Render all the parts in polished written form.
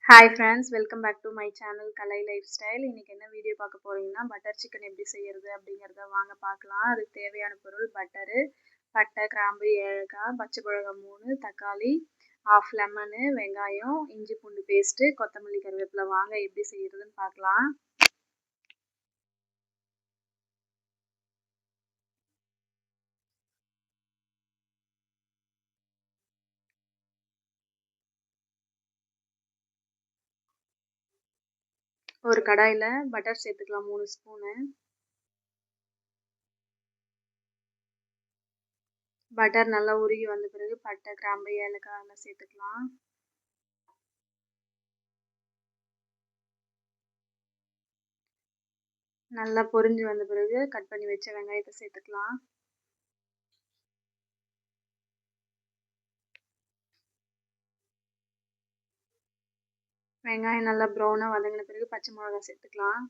Hi friends, welcome back to my channel Kalai lifestyle. இன்றைக்கி என்ன video பார்க்க போகிறீங்கன்னா, பட்டர் சிக்கன் எப்படி செய்கிறது அப்படிங்கிறத வாங்க பார்க்கலாம். அதுக்கு தேவையான பொருள் பட்டரு, பட்டை, கிராம்பு, ஏலக்காய், பச்சை மிளகாய் 3, தக்காளி, ஆஃப் லெமனு, வெங்காயம், இஞ்சி பூண்டு பேஸ்ட்டு, கொத்தமல்லி, கருவேப்பிலை. வாங்க எப்படி செய்கிறதுன்னு பார்க்கலாம். ஒரு கடாயில் பட்டர் சேர்த்துக்கலாம் 3 ஸ்பூனு. பட்டர் நல்லா உருகி வந்த பிறகு பட்டை, கிராம்பு, ஏலக்காய் எல்லாம் சேர்த்துக்கலாம். நல்லா பொரிஞ்சு வந்த பிறகு கட் பண்ணி வச்ச வெங்காயத்தை சேர்த்துக்கலாம். வெங்காயம் நல்லா ப்ரௌனாக வதங்கின பிறகு பச்சை மிளகாய் சேர்த்துக்கலாம்.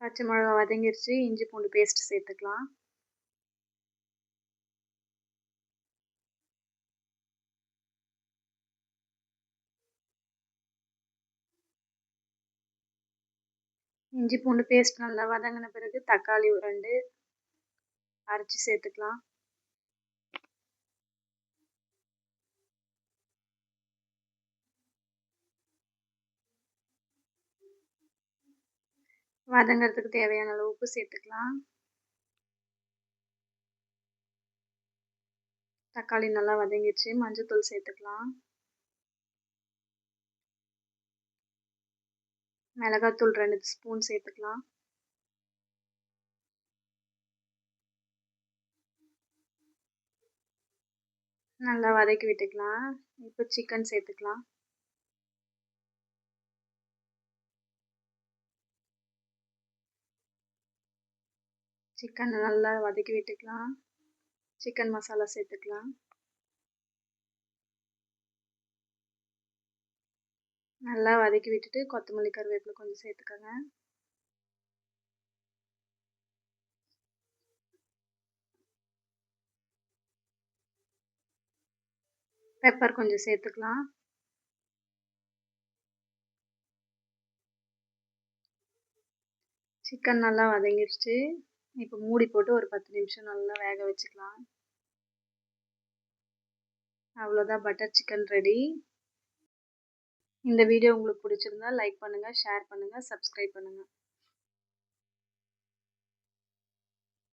பச்சை மிளகா வதங்கிருச்சு. இஞ்சி பூண்டு பேஸ்ட் சேர்த்துக்கலாம். இஞ்சி பூண்டு பேஸ்ட் நல்லா வதங்கின பிறகு தக்காளி 2 அரைச்சி சேர்த்துக்கலாம். வதங்கிறதுக்கு தேவையான அளவு உப்பு சேர்த்துக்கலாம். தக்காளி நல்லா வதங்கிடுச்சு. மஞ்சள்தூள் சேர்த்துக்கலாம். மிளகாத்தூள் 2 ஸ்பூன் சேர்த்துக்கலாம். நல்லா வதக்கி விட்டுக்கலாம். இப்போ சிக்கன் சேர்த்துக்கலாம். சிக்கன் நல்லா வதக்கி விட்டுக்கலாம். சிக்கன் மசாலா சேர்த்துக்கலாம். நல்லா வதக்கி விட்டுட்டு கொத்தமல்லி, கருவேப்பிலை கொஞ்சம் சேர்த்துக்கோங்க. பெப்பர் கொஞ்சம் சேர்த்துக்கலாம். சிக்கன் நல்லா வதங்கிடுச்சு. இப்போ மூடி போட்டு ஒரு 10 நிமிஷம் நல்லா வேக வச்சுக்கலாம். அவ்வளோதான், பட்டர் சிக்கன் ரெடி. இந்த வீடியோ உங்களுக்கு பிடிச்சிருந்தா லைக் பண்ணுங்கள், ஷேர் பண்ணுங்கள், சப்ஸ்கிரைப் பண்ணுங்கள்.